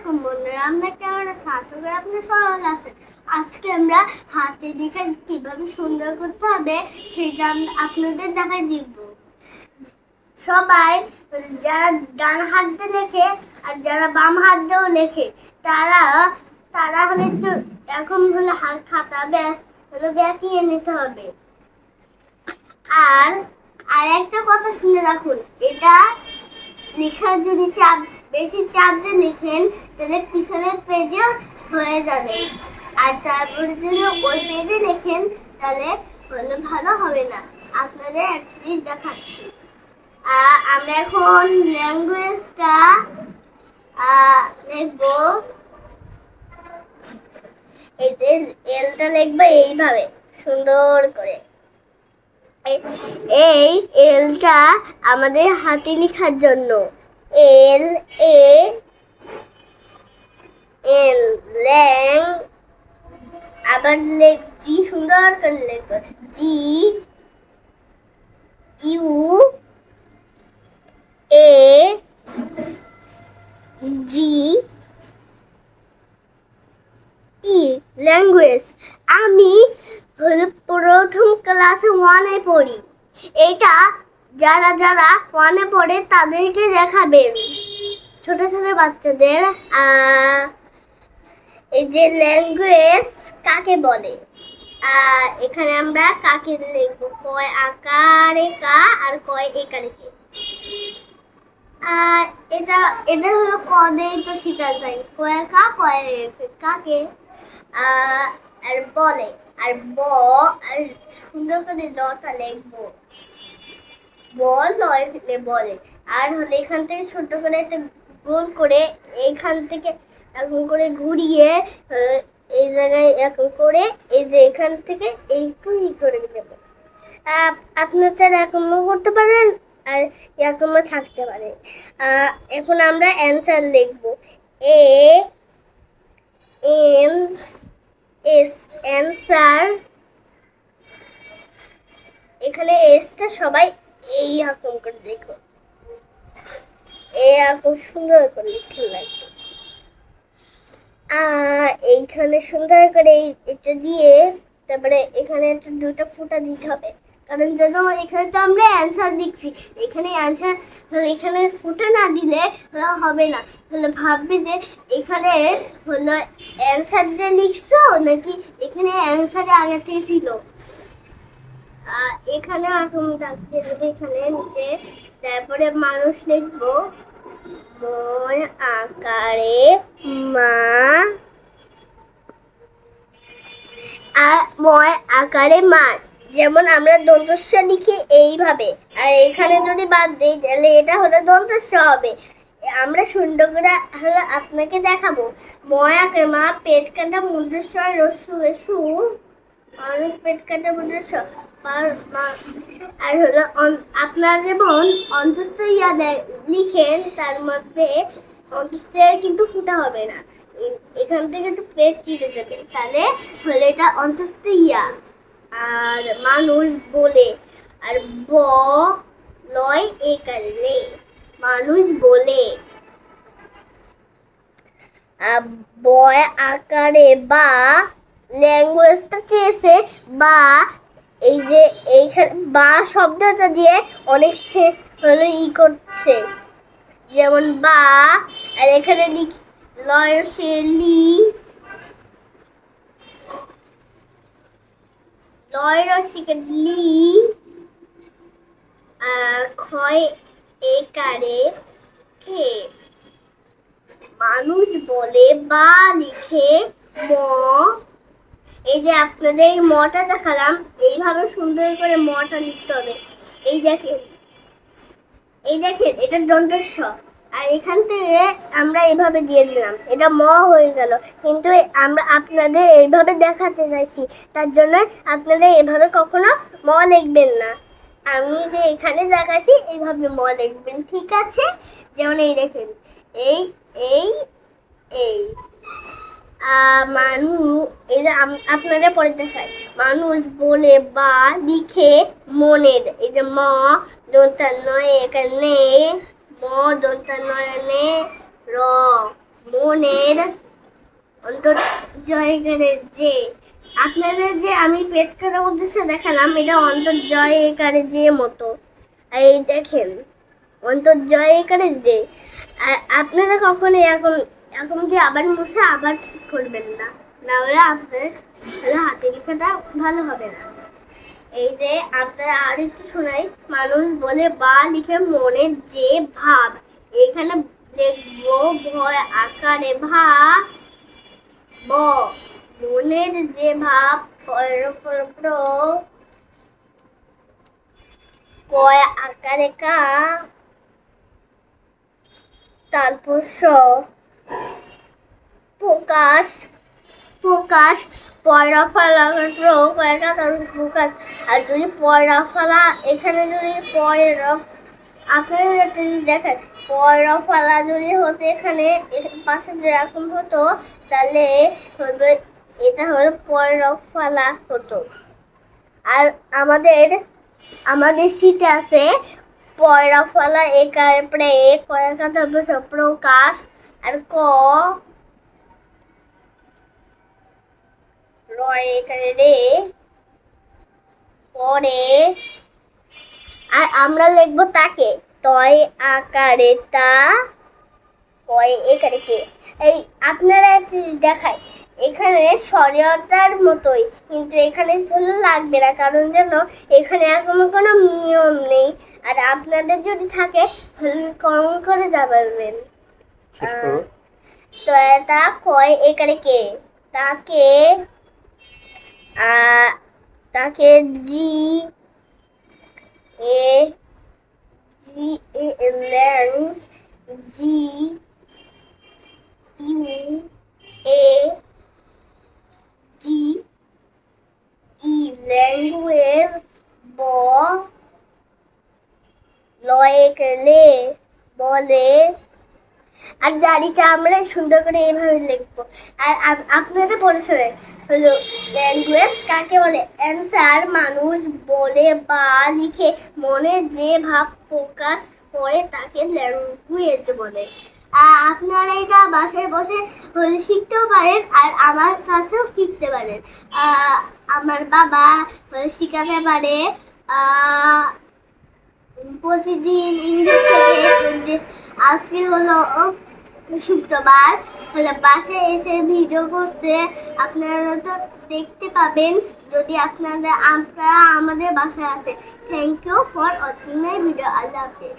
আলাইকুম বন্ধুরা, আমরা কেমন আছি? আশা করি আপনারা সবাই ভালো আছেন। আজকে আমরা হাতে লিখে কিভাবে সুন্দর করতে হবে সেটা আপনাদের দেখাই দিব। সবাই যারা ডান হাত দিয়ে লেখে আর যারা বাম হাত দিয়েও লেখে তারা তারা হলে একটু এখন হলে হাত খাতা হলো ব্যাকিয়ে নিতে হবে। আর আর একটা কথা শুনে রাখুন, এটা লেখা যদি বেশি চাপ দিয়ে লিখেন তাহলে পিছনের পেজে হয়ে যাবে, আর তারপরে যদি ওই পেজে লেখেন তাহলে ভালো হবে না। আপনাদের একটা জিনিস দেখাচ্ছি। আমরা এখন ল্যাঙ্গুয়েজটা লিখবো। এই যে এলটা লিখবো এইভাবে সুন্দর করে। এই এলটা আমাদের হাতে লেখার জন্য। এল এ এল ল্যাং, আবার জি সুন্দর করে লিখবো। G U A G E language. আমি প্রথম ক্লাসে 1-এ পড়ি। এটা যারা যারা 1-এ পড়ে তাদেরকে দেখাবেন, ছোট ছোট বাচ্চাদের। এই যে ল্যাঙ্গুয়েজ কাকে বলে, এখানে আমরা কাকে লিখবো। কয় আকারে কা আর কয় একারে কে। এটা এটা হলো কদেই তো শিখা যায়। কয় কা কয় কাকে আর বলে, আর ব আর সুন্দর করে লটা লিখবো। লয় বলে। আর হলে এখান থেকে ছোট করে একটা গোল করে এইখান থেকে এরকম করে ঘুরিয়ে এই জায়গায় এরকম করে এই যে এখান থেকে একটু করে দেবো। আপনার চাইলে এরকমও করতে পারেন আর এরকমও থাকতে পারে। এখন আমরা অ্যান্সার লিখবো। A N S answer. এখানে এসটা সবাই এই রকম করে দেখো, এরকম সুন্দর করে লিখে লাগবে। এইখানে সুন্দর করে এটা দিয়ে তারপরে এখানে একটা দুটো ফুটা দিতে হবে, কারণ যেন এখানে তো আমরা অ্যান্সার লিখছি, এখানে অ্যান্সার হলে এখানে ফুটা না দিলে হবে না। তাহলে ভাববে যে এখানে হলো অ্যান্সার দিয়ে লিখছো নাকি এখানে অ্যান্সারে আগে থেকে ছিল। এখানে এখন রাখতে হবে এখানে নিচে। তারপরে মানুষ লিখবো ময় আকারে মা, আর ময় আকারে মা। যেমন আমরা দন্তস্ব লিখি এইভাবে, আর এখানে যদি বাদ দিই তাহলে এটা হলো দন্তস্ব হবে। আমরা সুন্দর করে হলো আপনাকে দেখাবো। ময় আকারে মা, পেট কাটা মুদ্রস্ব রস্যু এসু, মানুষ পেট কাটা মুদ্রস্ব। আর হলো আপনারা যেমন অন্তস্থ ইয়া লিখেন তার মধ্যে অন্তস্থ কিন্তু ফুটা হবে না, এখান থেকে একটু পেট চিড়ে দেবে, তাহলে হলে এটা অন্তস্থ ইয়া। আর মানুষ বলে, আর ব লয় একালে মানুষ বলে। বয় আকারে বা, ল্যাঙ্গুয়েজটা চেয়েছে বা। এই যে এইখানে বা শব্দটা দিয়ে অনেক সে হলো করছে, যেমন বা। আর এখানে লয় সে লি, লয় রসিকে লি, ক্ষয় একারে খে মানুষ বলে বা লিখে ম। এই যে আপনাদের মটা দেখালাম, এইভাবে সুন্দর করে মটা লিখতে হবে। এই দেখেন এটা দন্তস্ব, আর এখান থেকে আমরা এইভাবে দিয়ে দিলাম, এটা ম হয়ে গেল। কিন্তু আমরা আপনাদের এইভাবে দেখাতে চাইছি, তার জন্য আপনারা এভাবে কখনো ম লিখবেন না। আমি যে এখানে দেখাচ্ছি এইভাবে ম লিখবেন, ঠিক আছে? যেমন এই দেখেন এই এই এই এই যে আপনাদের পরে দেখায় মানুষ বলে বা লিখে মনের। এই যে ম দন্তা নয় এখানে ম দন্তা নয় র মনের অন্তর্জয়কারী যে। আপনাদের যে আমি পেট করার উদ্দেশ্য দেখালাম, এটা অন্তর্জয়কারী যে মতো। এই দেখেন অন্তর্জয়কারী যে। আপনারা কখনো এখন কি আবার মুছে আবার ঠিক করবেন না, নাহলে আপনার হাতের লেখাটা ভালো হবে না। এই যে আপনারা আর একটু শোনাই। মানুষ বলে বা লিখে মনের যে ভাব, এখানে দেখবো ভয় আকারে ভা ব, মনের যে ভাব কয় আকারে কা, তারপর প্রকাশ প্রকাশ পয়রা ফালা কয়েকা, তারপর প্রকাশ। আর যদি পয়রা ফালা এখানে যদি পয়রা, আপনারা একটা জিনিস দেখেন, পয়রা ফালা যদি হতো এখানে পাশে যেরকম হতো, তাহলে এটা হলো পয়রা ফালা হতো। আর আমাদের শীতে আছে পয়রা ফালা একার প্রে কয়েকা, তারপর প্রকাশ আর ক রয় এখানে রে পরে। আর আমরা লিখবো তাকে, তয় আকারে তা, কয় একারে কে। এই আপনারা একটা জিনিস দেখায়, এখানে সরিয়তার মতোই, কিন্তু এখানে ধুলো লাগবে না, কারণ যেন এখানে এখনো কোনো নিয়ম নেই। আর আপনাদের যদি থাকে কম করে যাবেন। তো তা কয় একারে কে, তাকে তাকে জি এ জি এ ল্যাং G U A G E language ব লয়েকলে বলে। আর জারিটা আমরা সুন্দর করে এইভাবে লিখবো। আর আপনাদের পরিসরে হলো ল্যাঙ্গুয়েজ কাকে বলে? অ্যান্সার মানুষ বলে বা লিখে মনে যে ভাব প্রকাশ করে তাকে ল্যাঙ্গুয়েজ বলে। আপনারা এটা বাসায় বসে শিখতেও পারেন, আর আমার কাছেও শিখতে পারেন। আমার বাবা শিখাতে পারে প্রতিদিন ইংলিশ থেকে। আজকে হলো শুক্রবার, বাসায় এসে ভিডিও করছে, আপনারা তো দেখতে পাবেন যদি আপনারা আমাদের বাসায় আসে। Thank you for watching my video. আল্লাহ হাফেজ।